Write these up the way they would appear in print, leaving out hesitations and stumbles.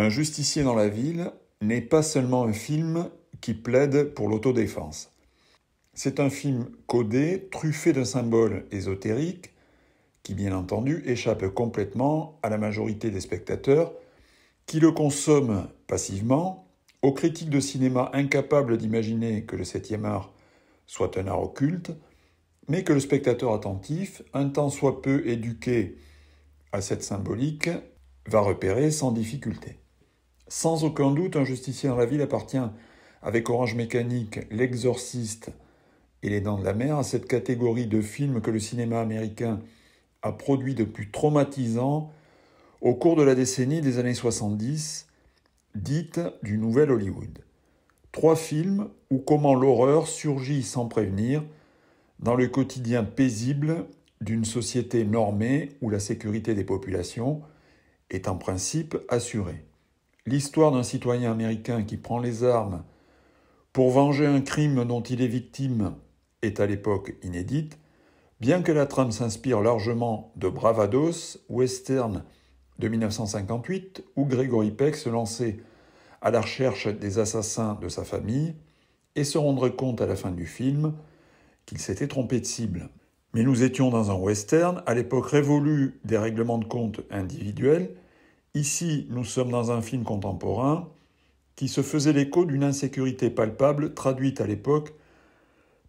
Un justicier dans la ville n'est pas seulement un film qui plaide pour l'autodéfense. C'est un film codé, truffé de symboles ésotériques, qui bien entendu échappent complètement à la majorité des spectateurs, qui le consomment passivement, aux critiques de cinéma incapables d'imaginer que le 7e art soit un art occulte, mais que le spectateur attentif, un tant soit peu éduqué à cette symbolique, va repérer sans difficulté. Sans aucun doute, Un justicier dans la ville appartient, avec Orange Mécanique, L'Exorciste et Les Dents de la Mer, à cette catégorie de films que le cinéma américain a produit de plus traumatisant au cours de la décennie des années 70, dite du Nouvel Hollywood. 3 films où comment l'horreur surgit sans prévenir dans le quotidien paisible d'une société normée où la sécurité des populations est en principe assurée. L'histoire d'un citoyen américain qui prend les armes pour venger un crime dont il est victime est à l'époque inédite, bien que la trame s'inspire largement de Bravados, western de 1958, où Gregory Peck se lançait à la recherche des assassins de sa famille et se rendrait compte à la fin du film qu'il s'était trompé de cible. Mais nous étions dans un western, à l'époque révolue des règlements de compte individuels. Ici, nous sommes dans un film contemporain qui se faisait l'écho d'une insécurité palpable traduite à l'époque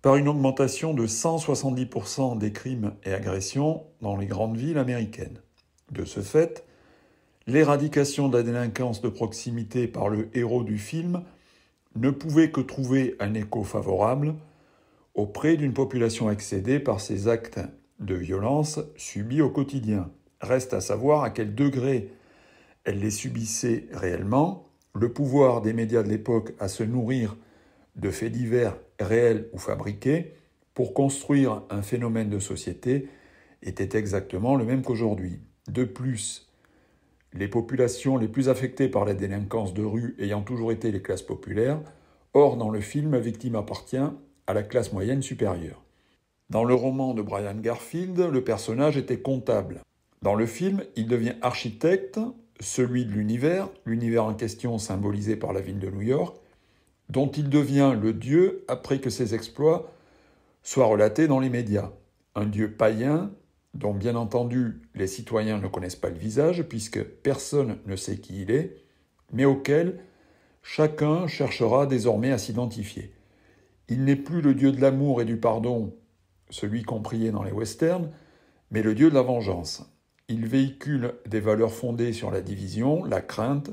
par une augmentation de 170% des crimes et agressions dans les grandes villes américaines. De ce fait, l'éradication de la délinquance de proximité par le héros du film ne pouvait que trouver un écho favorable auprès d'une population excédée par ces actes de violence subis au quotidien. Reste à savoir à quel degré elle les subissait réellement. Le pouvoir des médias de l'époque à se nourrir de faits divers réels ou fabriqués pour construire un phénomène de société était exactement le même qu'aujourd'hui. De plus, les populations les plus affectées par la délinquance de rue ayant toujours été les classes populaires, or dans le film, la victime appartient à la classe moyenne supérieure. Dans le roman de Brian Garfield, le personnage était comptable. Dans le film, il devient architecte, celui de l'univers en question symbolisé par la ville de New York, dont il devient le dieu après que ses exploits soient relatés dans les médias. Un dieu païen, dont bien entendu les citoyens ne connaissent pas le visage, puisque personne ne sait qui il est, mais auquel chacun cherchera désormais à s'identifier. Il n'est plus le dieu de l'amour et du pardon, celui qu'on priait dans les westerns, mais le dieu de la vengeance. Il véhicule des valeurs fondées sur la division, la crainte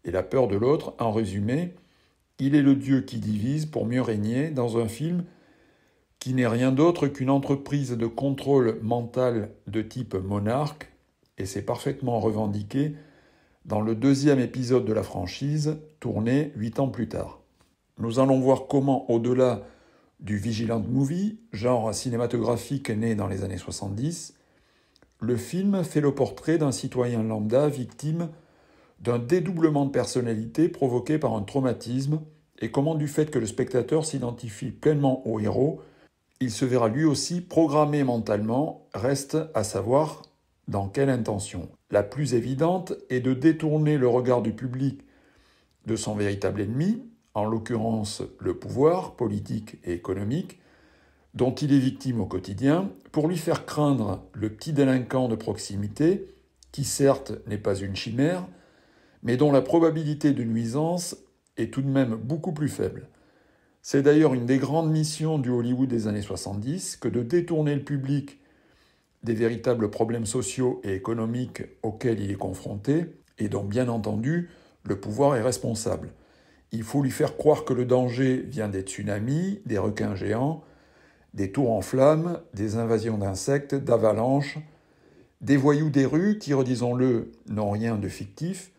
et la peur de l'autre. En résumé, il est le dieu qui divise pour mieux régner dans un film qui n'est rien d'autre qu'une entreprise de contrôle mental de type monarque, et c'est parfaitement revendiqué dans le 2e épisode de la franchise, tourné 8 ans plus tard. Nous allons voir comment, au-delà du Vigilant Movie, genre cinématographique né dans les années 70, le film fait le portrait d'un citoyen lambda victime d'un dédoublement de personnalité provoqué par un traumatisme, et comment du fait que le spectateur s'identifie pleinement au héros, il se verra lui aussi programmé mentalement, reste à savoir dans quelle intention. La plus évidente est de détourner le regard du public de son véritable ennemi, en l'occurrence le pouvoir politique et économique, dont il est victime au quotidien, pour lui faire craindre le petit délinquant de proximité, qui certes n'est pas une chimère, mais dont la probabilité de nuisance est tout de même beaucoup plus faible. C'est d'ailleurs une des grandes missions du Hollywood des années 70 que de détourner le public des véritables problèmes sociaux et économiques auxquels il est confronté, et dont bien entendu le pouvoir est responsable. Il faut lui faire croire que le danger vient des tsunamis, des requins géants, des tours en flammes, des invasions d'insectes, d'avalanches, des voyous des rues qui, redisons-le, n'ont rien de fictif,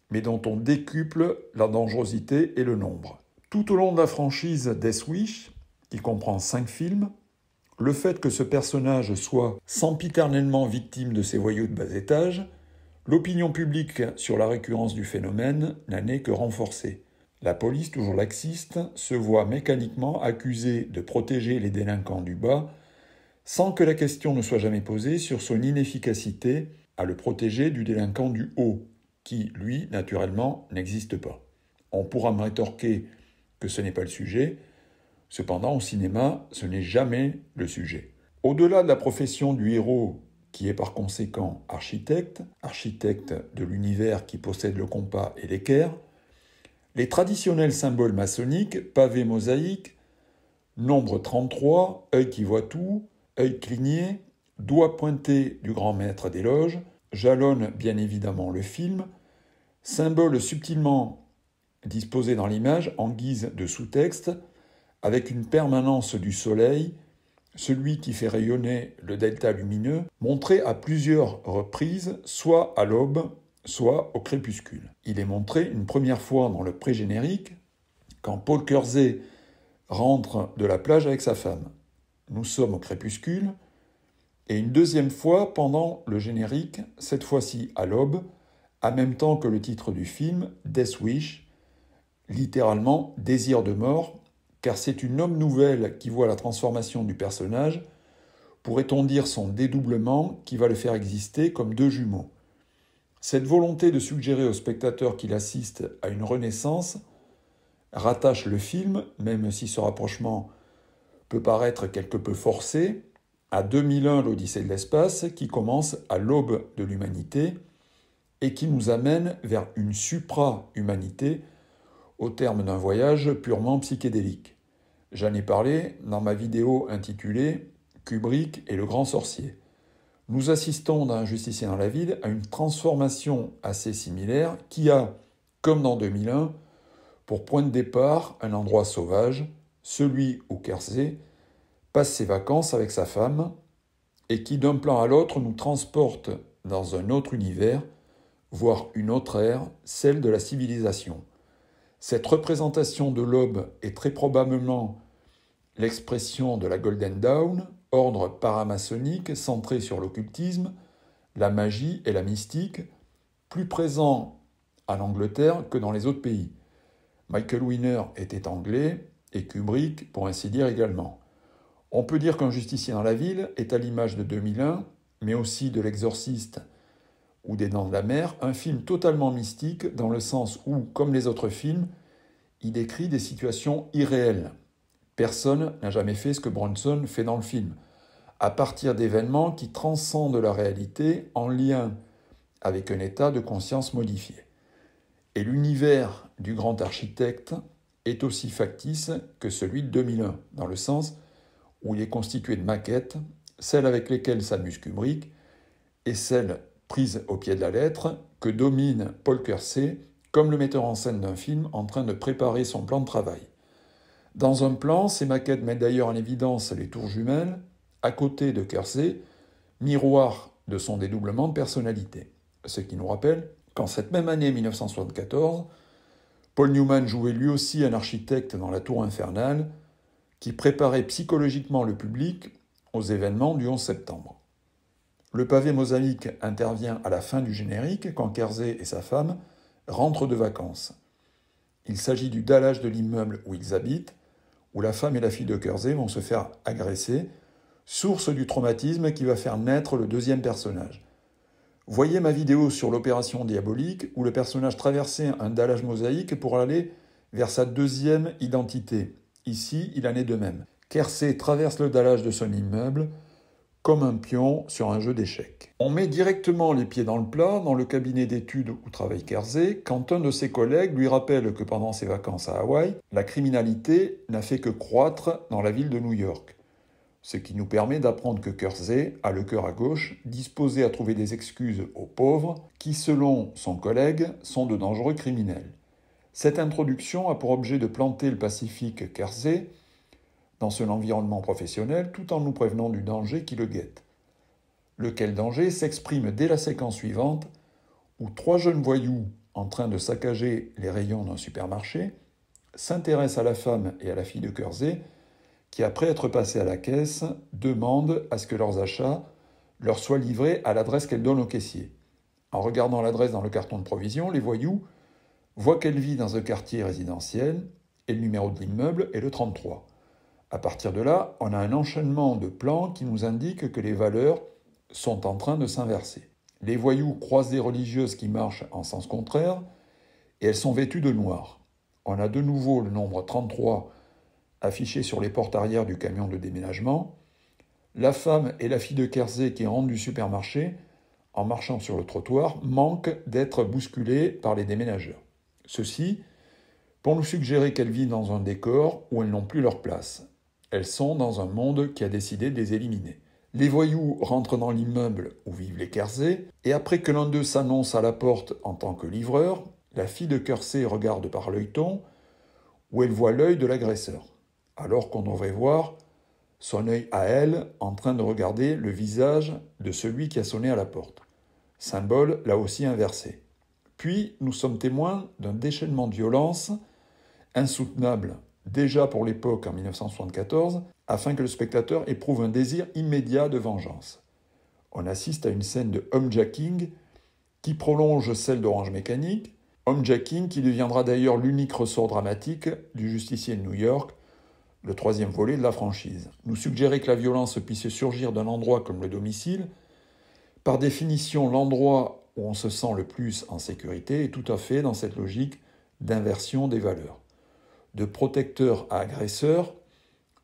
mais dont on décuple la dangerosité et le nombre. Tout au long de la franchise Death Wish, qui comprend 5 films, le fait que ce personnage soit sempiternellement victime de ces voyous de bas étage, l'opinion publique sur la récurrence du phénomène n'en est que renforcée. La police, toujours laxiste, se voit mécaniquement accusée de protéger les délinquants du bas, sans que la question ne soit jamais posée sur son inefficacité à le protéger du délinquant du haut. qui, lui, naturellement, n'existe pas. On pourra me rétorquer que ce n'est pas le sujet, cependant, au cinéma, ce n'est jamais le sujet. Au-delà de la profession du héros, qui est par conséquent architecte, architecte de l'univers qui possède le compas et l'équerre, les traditionnels symboles maçonniques, pavés mosaïques, nombre 33, œil qui voit tout, œil cligné, doigt pointé du grand maître des loges, jalonnent bien évidemment le film, symboles subtilement disposés dans l'image en guise de sous-texte, avec une permanence du soleil, celui qui fait rayonner le delta lumineux, montré à plusieurs reprises, soit à l'aube, soit au crépuscule. Il est montré une première fois dans le pré-générique, quand Paul Kersey rentre de la plage avec sa femme. Nous sommes au crépuscule, et une deuxième fois pendant le générique, cette fois-ci à l'aube, en même temps que le titre du film, Death Wish, littéralement désir de mort, car c'est une homme nouvelle qui voit la transformation du personnage, pourrait-on dire son dédoublement qui va le faire exister comme deux jumeaux. Cette volonté de suggérer au spectateur qu'il assiste à une renaissance rattache le film, même si ce rapprochement peut paraître quelque peu forcé, à 2001 l'Odyssée de l'espace, qui commence à l'aube de l'humanité et qui nous amène vers une supra-humanité au terme d'un voyage purement psychédélique. J'en ai parlé dans ma vidéo intitulée « Kubrick et le grand sorcier ». Nous assistons dans Un Justicier dans la ville à une transformation assez similaire qui a, comme dans 2001, pour point de départ un endroit sauvage, celui où Kersey passe ses vacances avec sa femme et qui d'un plan à l'autre nous transporte dans un autre univers, voire une autre ère, celle de la civilisation. Cette représentation de l'aube est très probablement l'expression de la Golden Dawn, ordre paramaçonnique centré sur l'occultisme, la magie et la mystique, plus présent en Angleterre que dans les autres pays. Michael Winner était anglais et Kubrick, pour ainsi dire, également. On peut dire qu'Un Justicier dans la ville est à l'image de 2001, mais aussi de L'Exorciste ou des Dents de la Mer, un film totalement mystique dans le sens où, comme les autres films, il décrit des situations irréelles. Personne n'a jamais fait ce que Bronson fait dans le film, à partir d'événements qui transcendent la réalité en lien avec un état de conscience modifié. Et l'univers du grand architecte est aussi factice que celui de 2001, dans le sens où il est constitué de maquettes, celles avec lesquelles s'amuse Kubrick, et celles prises au pied de la lettre que domine Paul Kersey comme le metteur en scène d'un film en train de préparer son plan de travail. Dans un plan, ces maquettes mettent d'ailleurs en évidence les tours jumelles, à côté de Kersey, miroir de son dédoublement de personnalité. Ce qui nous rappelle qu'en cette même année 1974, Paul Newman jouait lui aussi un architecte dans La Tour Infernale qui préparait psychologiquement le public aux événements du 11 septembre. Le pavé mosaïque intervient à la fin du générique quand Kersey et sa femme rentrent de vacances. Il s'agit du dallage de l'immeuble où ils habitent, où la femme et la fille de Kersey vont se faire agresser, source du traumatisme qui va faire naître le deuxième personnage. Voyez ma vidéo sur l'opération diabolique où le personnage traversait un dallage mosaïque pour aller vers sa deuxième identité. Ici, il en est de même. Kersey traverse le dallage de son immeuble comme un pion sur un jeu d'échecs. On met directement les pieds dans le plat dans le cabinet d'études où travaille Kersey quand un de ses collègues lui rappelle que pendant ses vacances à Hawaï, la criminalité n'a fait que croître dans la ville de New York. Ce qui nous permet d'apprendre que Kersey a le cœur à gauche, disposé à trouver des excuses aux pauvres qui, selon son collègue, sont de dangereux criminels. Cette introduction a pour objet de planter le pacifique Kersey dans son environnement professionnel tout en nous prévenant du danger qui le guette. Lequel danger s'exprime dès la séquence suivante où trois jeunes voyous en train de saccager les rayons d'un supermarché s'intéressent à la femme et à la fille de Kersey qui, après être passées à la caisse, demandent à ce que leurs achats leur soient livrés à l'adresse qu'elles donnent au caissier. En regardant l'adresse dans le carton de provision, les voyous voient qu'elle vit dans un quartier résidentiel et le numéro de l'immeuble est le 33. À partir de là, on a un enchaînement de plans qui nous indique que les valeurs sont en train de s'inverser. Les voyous croisent des religieuses qui marchent en sens contraire et elles sont vêtues de noir. On a de nouveau le nombre 33 affiché sur les portes arrière du camion de déménagement. La femme et la fille de Kersey qui rentrent du supermarché, en marchant sur le trottoir, manquent d'être bousculées par les déménageurs. Ceci pour nous suggérer qu'elles vivent dans un décor où elles n'ont plus leur place. Elles sont dans un monde qui a décidé de les éliminer. Les voyous rentrent dans l'immeuble où vivent les Kersey, et après que l'un d'eux s'annonce à la porte en tant que livreur, la fille de Kersey regarde par l'œilleton où elle voit l'œil de l'agresseur, alors qu'on devrait voir son œil à elle en train de regarder le visage de celui qui a sonné à la porte. Symbole là aussi inversé. Puis nous sommes témoins d'un déchaînement de violence insoutenable déjà pour l'époque en 1974, afin que le spectateur éprouve un désir immédiat de vengeance. On assiste à une scène de homejacking qui prolonge celle d'Orange Mécanique, homejacking qui deviendra d'ailleurs l'unique ressort dramatique du Justicier de New York, le troisième volet de la franchise. Nous suggérer que la violence puisse surgir d'un endroit comme le domicile, par définition l'endroit où on se sent le plus en sécurité est tout à fait dans cette logique d'inversion des valeurs. De protecteur à agresseur,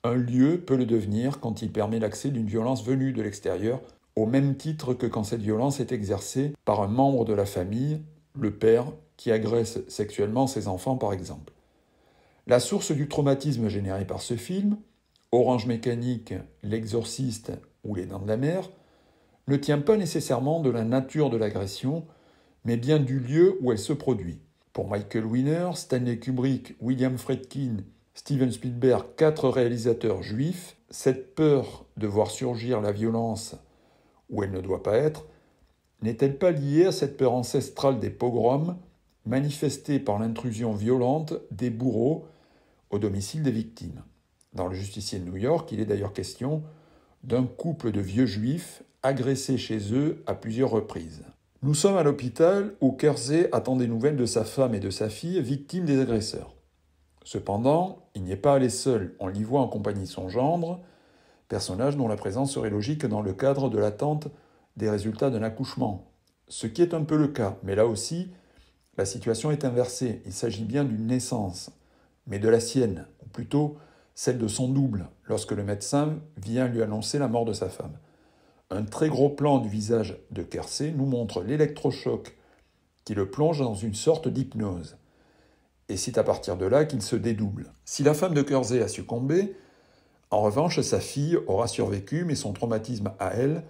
un lieu peut le devenir quand il permet l'accès d'une violence venue de l'extérieur, au même titre que quand cette violence est exercée par un membre de la famille, le père, qui agresse sexuellement ses enfants par exemple. La source du traumatisme généré par ce film, Orange Mécanique, L'Exorciste ou Les Dents de la Mer, ne tient pas nécessairement de la nature de l'agression, mais bien du lieu où elle se produit. Pour Michael Winner, Stanley Kubrick, William Friedkin, Steven Spielberg, 4 réalisateurs juifs, cette peur de voir surgir la violence où elle ne doit pas être, n'est-elle pas liée à cette peur ancestrale des pogroms, manifestée par l'intrusion violente des bourreaux au domicile des victimes? Dans Le Justicier de New York, il est d'ailleurs question d'un couple de vieux juifs agressés chez eux à plusieurs reprises. Nous sommes à l'hôpital où Kersey attend des nouvelles de sa femme et de sa fille, victimes des agresseurs. Cependant, il n'y est pas allé seul, on l'y voit en compagnie de son gendre, personnage dont la présence serait logique dans le cadre de l'attente des résultats d'un accouchement. Ce qui est un peu le cas, mais là aussi, la situation est inversée. Il s'agit bien d'une naissance, mais de la sienne, ou plutôt celle de son double, lorsque le médecin vient lui annoncer la mort de sa femme. Un très gros plan du visage de Kersey nous montre l'électrochoc qui le plonge dans une sorte d'hypnose. Et c'est à partir de là qu'il se dédouble. Si la femme de Kersey a succombé, en revanche, sa fille aura survécu, mais son traumatisme à elle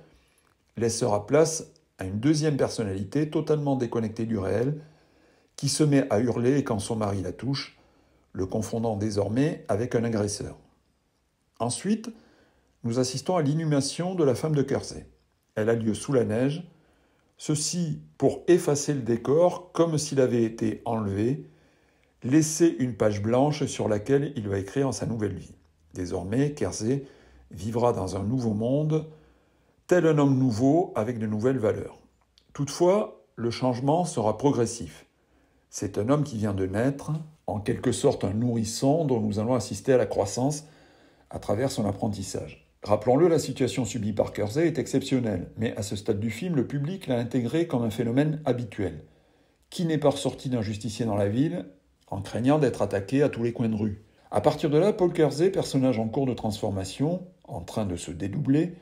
laissera place à une deuxième personnalité totalement déconnectée du réel, qui se met à hurler quand son mari la touche, le confondant désormais avec un agresseur. Ensuite, nous assistons à l'inhumation de la femme de Kersey. Elle a lieu sous la neige, ceci pour effacer le décor comme s'il avait été enlevé, laisser une page blanche sur laquelle il va écrire sa nouvelle vie. Désormais, Kersey vivra dans un nouveau monde, tel un homme nouveau avec de nouvelles valeurs. Toutefois, le changement sera progressif. C'est un homme qui vient de naître, en quelque sorte un nourrisson dont nous allons assister à la croissance à travers son apprentissage. Rappelons-le, la situation subie par Kersey est exceptionnelle, mais à ce stade du film, le public l'a intégré comme un phénomène habituel. Qui n'est pas ressorti d'un justicier dans la ville en craignant d'être attaqué à tous les coins de rue? À partir de là, Paul Kersey, personnage en cours de transformation, en train de se dédoubler,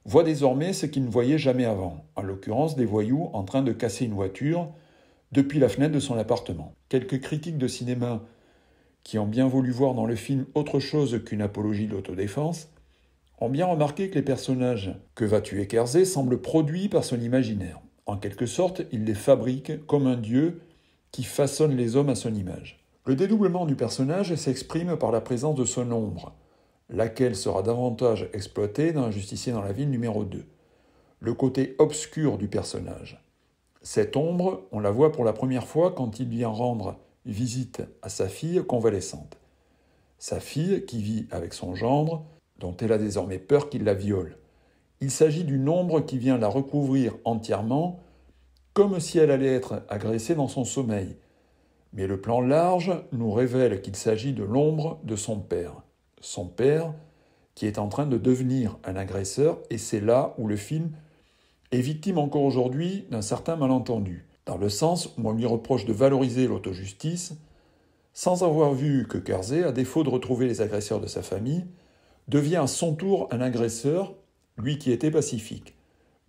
voit désormais ce qu'il ne voyait jamais avant, en l'occurrence des voyous en train de casser une voiture depuis la fenêtre de son appartement. Quelques critiques de cinéma qui ont bien voulu voir dans le film autre chose qu'une apologie de l'autodéfense, ont bien remarqué que les personnages que va tuer Kersey semblent produits par son imaginaire. En quelque sorte, il les fabrique comme un dieu qui façonne les hommes à son image. Le dédoublement du personnage s'exprime par la présence de son ombre, laquelle sera davantage exploitée dans Un Justicier dans la ville numéro 2. Le côté obscur du personnage. Cette ombre, on la voit pour la première fois quand il vient rendre visite à sa fille convalescente. Sa fille qui vit avec son gendre, dont elle a désormais peur qu'il la viole. Il s'agit d'une ombre qui vient la recouvrir entièrement, comme si elle allait être agressée dans son sommeil. Mais le plan large nous révèle qu'il s'agit de l'ombre de son père. Son père qui est en train de devenir un agresseur, et c'est là où le film est victime encore aujourd'hui d'un certain malentendu, dans le sens où on lui reproche de valoriser l'autojustice, sans avoir vu que Kersey, à défaut de retrouver les agresseurs de sa famille, devient à son tour un agresseur, lui qui était pacifique,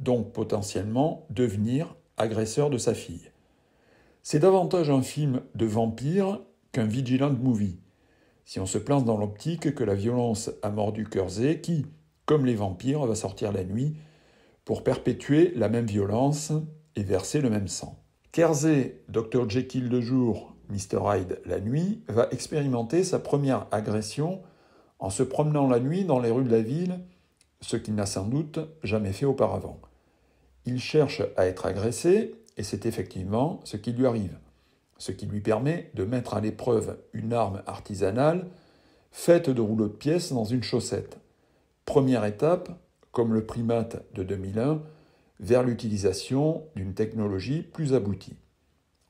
donc potentiellement devenir agresseur de sa fille. C'est davantage un film de vampire qu'un vigilant movie, si on se place dans l'optique que la violence a mordu Kersey qui, comme les vampires, va sortir la nuit pour perpétuer la même violence et verser le même sang. Kersey, Dr Jekyll de jour, Mr Hyde la nuit, va expérimenter sa première agression en se promenant la nuit dans les rues de la ville, ce qu'il n'a sans doute jamais fait auparavant. Il cherche à être agressé, et c'est effectivement ce qui lui arrive, ce qui lui permet de mettre à l'épreuve une arme artisanale faite de rouleaux de pièces dans une chaussette. Première étape, comme le primate de 2001, vers l'utilisation d'une technologie plus aboutie.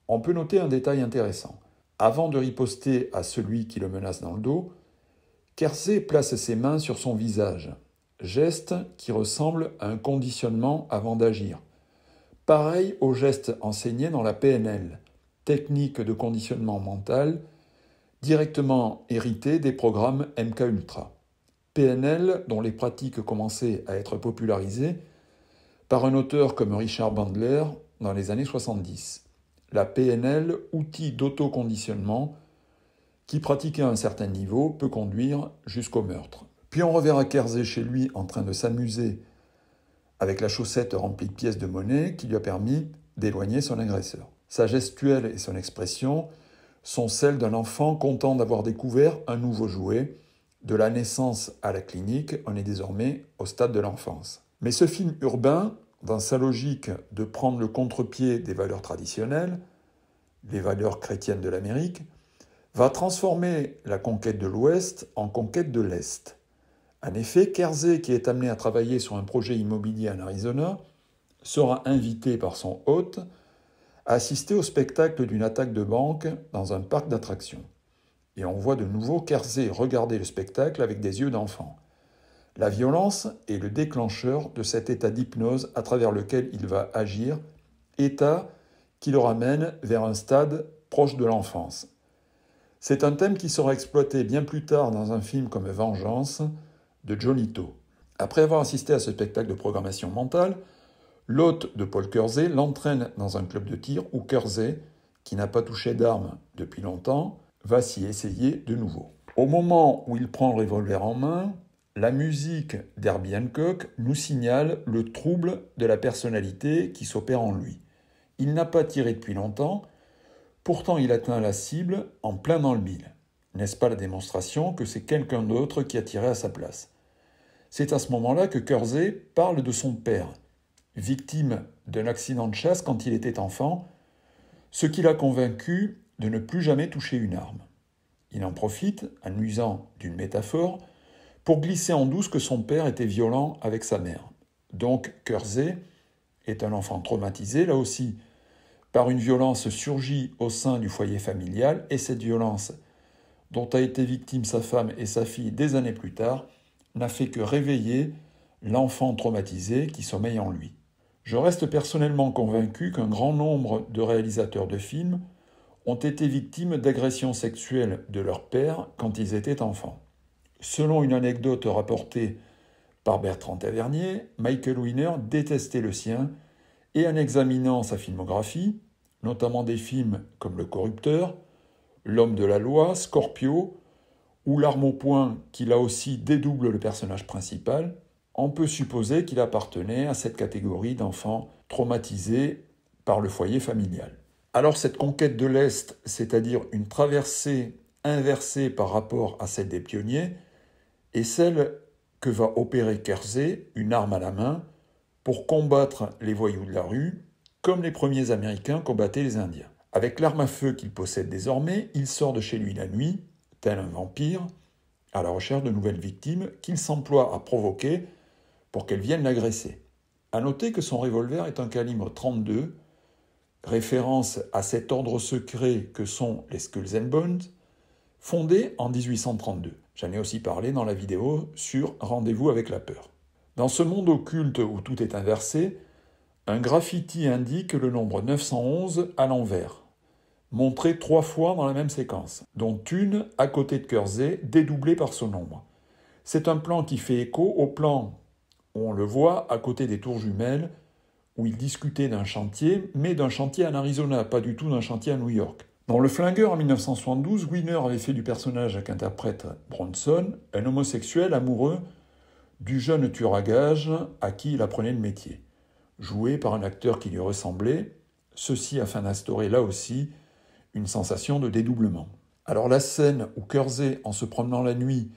On peut noter un détail intéressant. Avant de riposter à celui qui le menace dans le dos, Kersey place ses mains sur son visage, geste qui ressemble à un conditionnement avant d'agir. Pareil au geste enseigné dans la PNL, technique de conditionnement mental, directement hérité des programmes MKUltra. PNL dont les pratiques commençaient à être popularisées par un auteur comme Richard Bandler dans les années 70. La PNL, outil d'autoconditionnement, qui pratiqué à un certain niveau peut conduire jusqu'au meurtre. Puis on reverra Kersey chez lui en train de s'amuser avec la chaussette remplie de pièces de monnaie qui lui a permis d'éloigner son agresseur. Sa gestuelle et son expression sont celles d'un enfant content d'avoir découvert un nouveau jouet. De la naissance à la clinique, on est désormais au stade de l'enfance. Mais ce film urbain, dans sa logique de prendre le contre-pied des valeurs traditionnelles, les valeurs chrétiennes de l'Amérique, va transformer la conquête de l'Ouest en conquête de l'Est. En effet, Kersey, qui est amené à travailler sur un projet immobilier en Arizona, sera invité par son hôte à assister au spectacle d'une attaque de banque dans un parc d'attractions. Et on voit de nouveau Kersey regarder le spectacle avec des yeux d'enfant. La violence est le déclencheur de cet état d'hypnose à travers lequel il va agir, état qui le ramène vers un stade proche de l'enfance. C'est un thème qui sera exploité bien plus tard dans un film comme Vengeance de Joe Lito. Après avoir assisté à ce spectacle de programmation mentale, l'hôte de Paul Kersey l'entraîne dans un club de tir où Kersey, qui n'a pas touché d'armes depuis longtemps, va s'y essayer de nouveau. Au moment où il prend le revolver en main, la musique d'Herbie Hancock nous signale le trouble de la personnalité qui s'opère en lui. Il n'a pas tiré depuis longtemps, pourtant il atteint la cible en plein dans le mille. N'est-ce pas la démonstration que c'est quelqu'un d'autre qui a tiré à sa place? C'est à ce moment-là que Kersey parle de son père, victime d'un accident de chasse quand il était enfant, ce qui l'a convaincu de ne plus jamais toucher une arme. Il en profite, en usant d'une métaphore, pour glisser en douce que son père était violent avec sa mère. Donc Kersey est un enfant traumatisé, là aussi, par une violence surgie au sein du foyer familial, et cette violence, dont a été victime sa femme et sa fille des années plus tard, n'a fait que réveiller l'enfant traumatisé qui sommeille en lui. Je reste personnellement convaincu qu'un grand nombre de réalisateurs de films ont été victimes d'agressions sexuelles de leur père quand ils étaient enfants. Selon une anecdote rapportée par Bertrand Tavernier, Michael Winner détestait le sien et en examinant sa filmographie, notamment des films comme Le Corrupteur, L'Homme de la Loi, Scorpio ou L'Arme au poing qui là aussi dédouble le personnage principal, on peut supposer qu'il appartenait à cette catégorie d'enfants traumatisés par le foyer familial. Alors cette conquête de l'Est, c'est-à-dire une traversée inversée par rapport à celle des pionniers, est celle que va opérer Kersey, une arme à la main, pour combattre les voyous de la rue, comme les premiers Américains combattaient les Indiens. Avec l'arme à feu qu'il possède désormais, il sort de chez lui la nuit, tel un vampire, à la recherche de nouvelles victimes qu'il s'emploie à provoquer pour qu'elles viennent l'agresser. À noter que son revolver est un calibre 32, référence à cet ordre secret que sont les Skulls and Bones, fondé en 1832. J'en ai aussi parlé dans la vidéo sur Rendez-vous avec la peur. Dans ce monde occulte où tout est inversé, Un graffiti indique le nombre 911 à l'envers, montré 3 fois dans la même séquence, dont une à côté de Kersey, dédoublée par ce nombre. C'est un plan qui fait écho au plan où on le voit à côté des tours jumelles, où il discutait d'un chantier, mais d'un chantier en Arizona, pas du tout d'un chantier à New York. Dans Le Flingueur en 1972, Winner avait fait du personnage qu'interprète Bronson un homosexuel amoureux du jeune tueur à gages à qui il apprenait le métier, joué par un acteur qui lui ressemblait, ceci afin d'instaurer là aussi une sensation de dédoublement. Alors la scène où Kersey, en se promenant la nuit,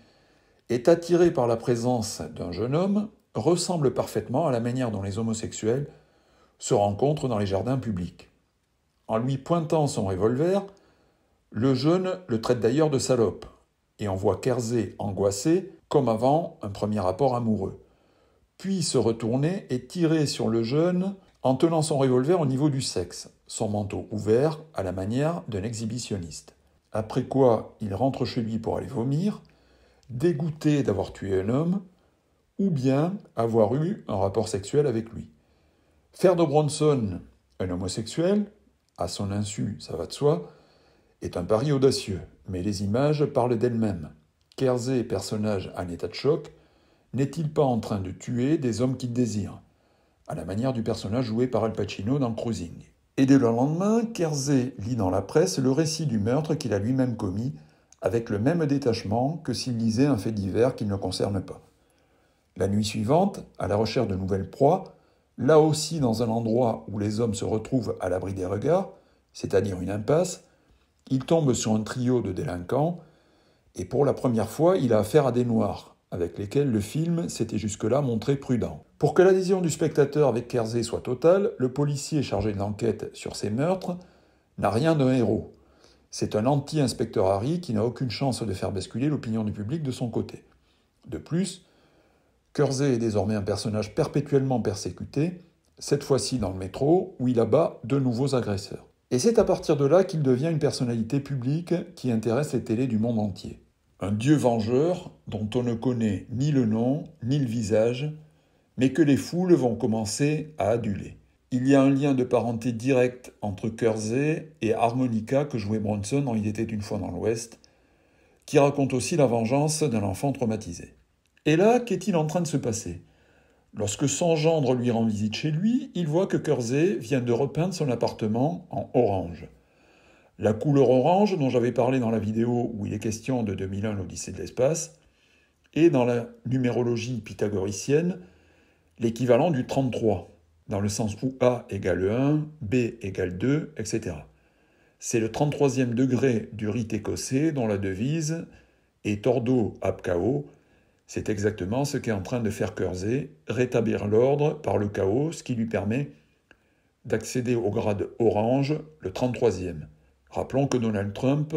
est attiré par la présence d'un jeune homme ressemble parfaitement à la manière dont les homosexuels se rencontrent dans les jardins publics. En lui pointant son revolver, le jeune le traite d'ailleurs de salope, et on voit Kersey angoissé, comme avant un premier rapport amoureux, puis se retourner et tirer sur le jeune en tenant son revolver au niveau du sexe, son manteau ouvert à la manière d'un exhibitionniste. Après quoi, il rentre chez lui pour aller vomir, dégoûté d'avoir tué un homme, ou bien avoir eu un rapport sexuel avec lui. Faire de Bronson un homosexuel, à son insu, ça va de soi, est un pari audacieux, mais les images parlent d'elles-mêmes. Kersey, personnage en état de choc, n'est-il pas en train de tuer des hommes qu'il désire, à la manière du personnage joué par Al Pacino dans Cruising? Et dès le lendemain, Kersey lit dans la presse le récit du meurtre qu'il a lui-même commis, avec le même détachement que s'il lisait un fait divers qui ne le concerne pas. La nuit suivante, à la recherche de nouvelles proies, là aussi dans un endroit où les hommes se retrouvent à l'abri des regards, c'est-à-dire une impasse, il tombe sur un trio de délinquants, et pour la première fois, il a affaire à des noirs, avec lesquels le film s'était jusque-là montré prudent. Pour que l'adhésion du spectateur avec Kersey soit totale, le policier chargé de l'enquête sur ces meurtres n'a rien d'un héros. C'est un anti-inspecteur Harry qui n'a aucune chance de faire basculer l'opinion du public de son côté. De plus, Kersey est désormais un personnage perpétuellement persécuté, cette fois-ci dans le métro, où il abat de nouveaux agresseurs. Et c'est à partir de là qu'il devient une personnalité publique qui intéresse les télés du monde entier. Un dieu vengeur dont on ne connaît ni le nom ni le visage, mais que les foules vont commencer à aduler. Il y a un lien de parenté direct entre Kersey et Harmonica que jouait Bronson dans Il était une fois dans l'Ouest, qui raconte aussi la vengeance d'un enfant traumatisé. Et là, qu'est-il en train de se passer ? Lorsque son gendre lui rend visite chez lui, il voit que Kersey vient de repeindre son appartement en orange. La couleur orange, dont j'avais parlé dans la vidéo où il est question de 2001, l'Odyssée de l'espace, est dans la numérologie pythagoricienne l'équivalent du 33, dans le sens où A égale 1, B égale 2, etc. C'est le 33e degré du rite écossais dont la devise est Tordo ab chaos. C'est exactement ce qu'est en train de faire Kersey, rétablir l'ordre par le chaos, ce qui lui permet d'accéder au grade orange, le 33e. Rappelons que Donald Trump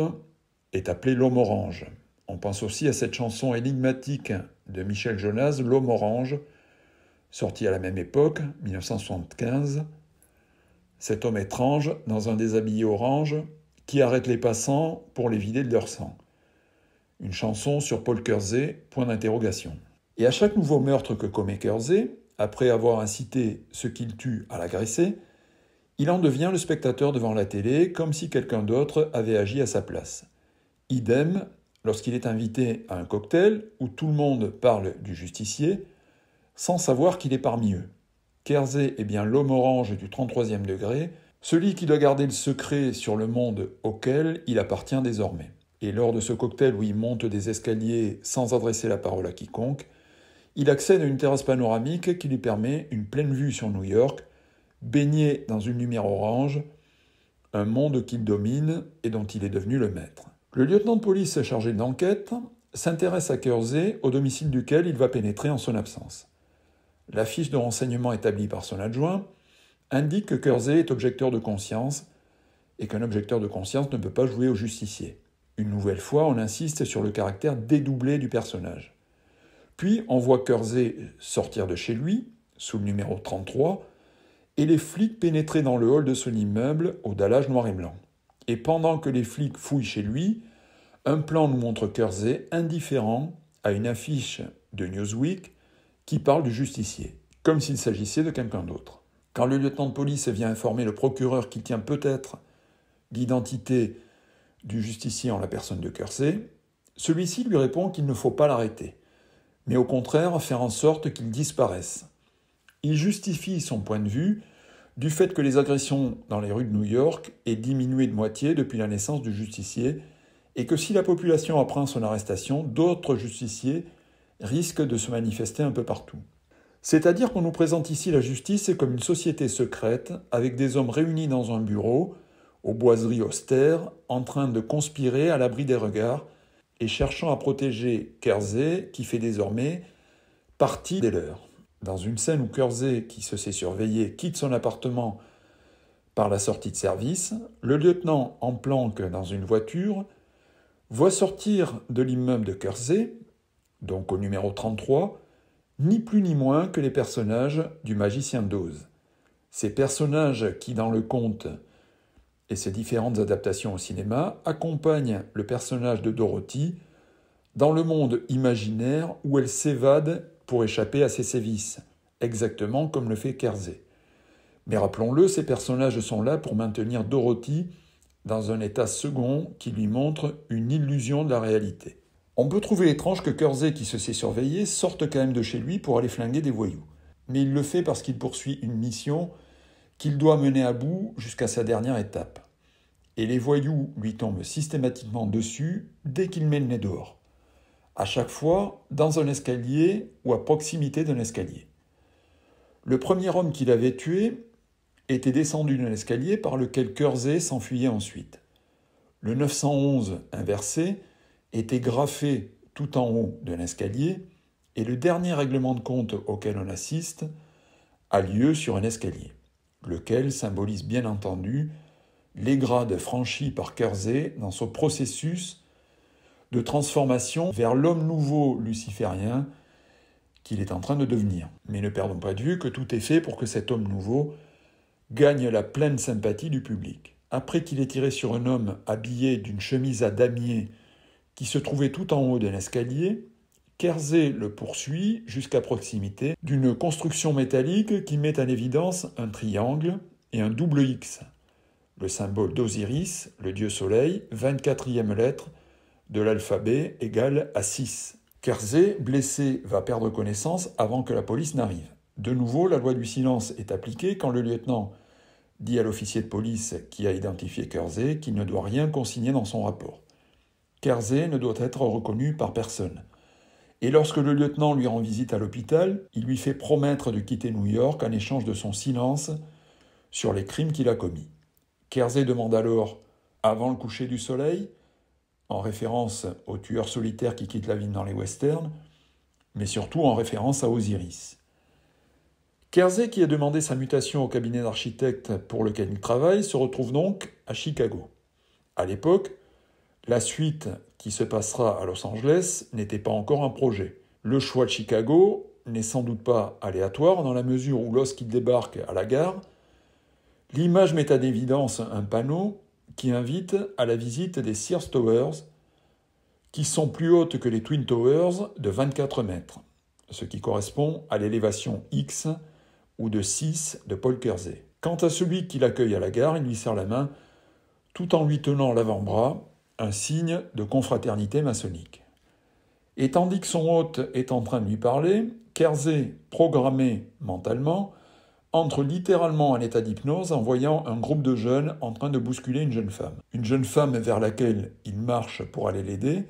est appelé l'homme orange. On pense aussi à cette chanson énigmatique de Michel Jonas, L'homme orange, sortie à la même époque, 1975. Cet homme étrange, dans un déshabillé orange, qui arrête les passants pour les vider de leur sang. Une chanson sur Paul Kersey, point d'interrogation. Et à chaque nouveau meurtre que commet Kersey, après avoir incité ceux qu'il tue à l'agresser, il en devient le spectateur devant la télé, comme si quelqu'un d'autre avait agi à sa place. Idem lorsqu'il est invité à un cocktail où tout le monde parle du justicier, sans savoir qu'il est parmi eux. Kersey est bien l'homme orange du 33e degré, celui qui doit garder le secret sur le monde auquel il appartient désormais. Et lors de ce cocktail où il monte des escaliers sans adresser la parole à quiconque, il accède à une terrasse panoramique qui lui permet une pleine vue sur New York, baigné dans une lumière orange, un monde qu'il domine et dont il est devenu le maître. Le lieutenant de police chargé de l'enquête s'intéresse à Kersey, au domicile duquel il va pénétrer en son absence. La fiche de renseignement établie par son adjoint indique que Kersey est objecteur de conscience et qu'un objecteur de conscience ne peut pas jouer au justicier. Une nouvelle fois, on insiste sur le caractère dédoublé du personnage. Puis, on voit Kersey sortir de chez lui, sous le numéro 33, et les flics pénétrer dans le hall de son immeuble au dallage noir et blanc. Et pendant que les flics fouillent chez lui, un plan nous montre Kersey indifférent à une affiche de Newsweek qui parle du justicier, comme s'il s'agissait de quelqu'un d'autre. Quand le lieutenant de police vient informer le procureur qu'il tient peut-être l'identité du justicier en la personne de Kersey, celui-ci lui répond qu'il ne faut pas l'arrêter, mais au contraire faire en sorte qu'il disparaisse. Il justifie son point de vue du fait que les agressions dans les rues de New York aient diminué de moitié depuis la naissance du justicier et que si la population apprend son arrestation, d'autres justiciers risquent de se manifester un peu partout. C'est-à-dire qu'on nous présente ici la justice comme une société secrète avec des hommes réunis dans un bureau, aux boiseries austères, en train de conspirer à l'abri des regards et cherchant à protéger Kersey qui fait désormais partie des leurs. Dans une scène où Kersey, qui se sait surveiller, quitte son appartement par la sortie de service, le lieutenant en planque dans une voiture voit sortir de l'immeuble de Kersey, donc au numéro 33, ni plus ni moins que les personnages du Magicien d'Oz. Ces personnages qui, dans le conte et ses différentes adaptations au cinéma, accompagnent le personnage de Dorothy dans le monde imaginaire où elle s'évade pour échapper à ses sévices, exactement comme le fait Kersey. Mais rappelons-le, ces personnages sont là pour maintenir Dorothy dans un état second qui lui montre une illusion de la réalité. On peut trouver étrange que Kersey, qui se sait surveiller, sorte quand même de chez lui pour aller flinguer des voyous. Mais il le fait parce qu'il poursuit une mission qu'il doit mener à bout jusqu'à sa dernière étape. Et les voyous lui tombent systématiquement dessus dès qu'il met le nez dehors. À chaque fois, dans un escalier ou à proximité d'un escalier. Le premier homme qu'il avait tué était descendu d'un escalier par lequel Kersey s'enfuyait ensuite. Le 911 inversé était graffé tout en haut d'un escalier et le dernier règlement de compte auquel on assiste a lieu sur un escalier, lequel symbolise bien entendu les grades franchis par Kersey dans son processus de transformation vers l'homme nouveau luciférien qu'il est en train de devenir. Mais ne perdons pas de vue que tout est fait pour que cet homme nouveau gagne la pleine sympathie du public. Après qu'il ait tiré sur un homme habillé d'une chemise à damier qui se trouvait tout en haut d'un escalier, Kersey le poursuit jusqu'à proximité d'une construction métallique qui met en évidence un triangle et un double X, le symbole d'Osiris, le dieu soleil, 24e lettre de l'alphabet égale à 6. Kersey, blessé, va perdre connaissance avant que la police n'arrive. De nouveau, la loi du silence est appliquée quand le lieutenant dit à l'officier de police qui a identifié Kersey qu'il ne doit rien consigner dans son rapport. Kersey ne doit être reconnu par personne. Et lorsque le lieutenant lui rend visite à l'hôpital, il lui fait promettre de quitter New York en échange de son silence sur les crimes qu'il a commis. Kersey demande alors, avant le coucher du soleil, en référence au tueur solitaire qui quitte la ville dans les westerns, mais surtout en référence à Osiris. Kersey, qui a demandé sa mutation au cabinet d'architecte pour lequel il travaille, se retrouve donc à Chicago. À l'époque, la suite qui se passera à Los Angeles n'était pas encore un projet. Le choix de Chicago n'est sans doute pas aléatoire dans la mesure où lorsqu'il débarque à la gare, l'image met en évidence un panneau qui invite à la visite des Sears Towers, qui sont plus hautes que les Twin Towers de 24 mètres, ce qui correspond à l'élévation X ou de 6 de Paul Kersey. Quant à celui qui l'accueille à la gare, il lui serre la main tout en lui tenant l'avant-bras, un signe de confraternité maçonnique. Et tandis que son hôte est en train de lui parler, Kersey, programmé mentalement, entre littéralement en état d'hypnose en voyant un groupe de jeunes en train de bousculer une jeune femme. Une jeune femme vers laquelle il marche pour aller l'aider,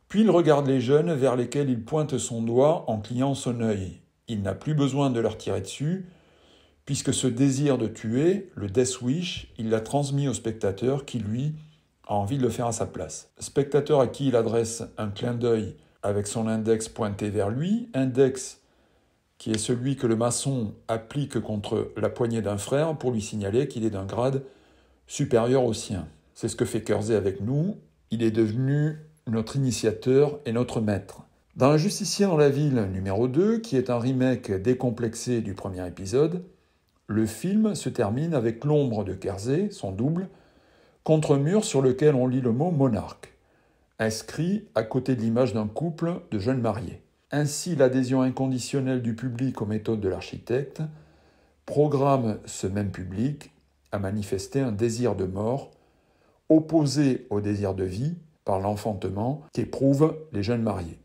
puis il regarde les jeunes vers lesquels il pointe son doigt en clignant son œil. Il n'a plus besoin de leur tirer dessus, puisque ce désir de tuer, le Death Wish, il l'a transmis au spectateur qui, lui, a envie de le faire à sa place. Spectateur à qui il adresse un clin d'œil avec son index pointé vers lui, index qui est celui que le maçon applique contre la poignée d'un frère pour lui signaler qu'il est d'un grade supérieur au sien. C'est ce que fait Kersey avec nous, il est devenu notre initiateur et notre maître. Dans Un justicier dans la ville numéro 2, qui est un remake décomplexé du premier épisode, le film se termine avec l'ombre de Kersey, son double, contre un mur sur lequel on lit le mot « monarque », inscrit à côté de l'image d'un couple de jeunes mariés. Ainsi, l'adhésion inconditionnelle du public aux méthodes de l'architecte programme ce même public à manifester un désir de mort opposé au désir de vie par l'enfantement qu'éprouvent les jeunes mariés.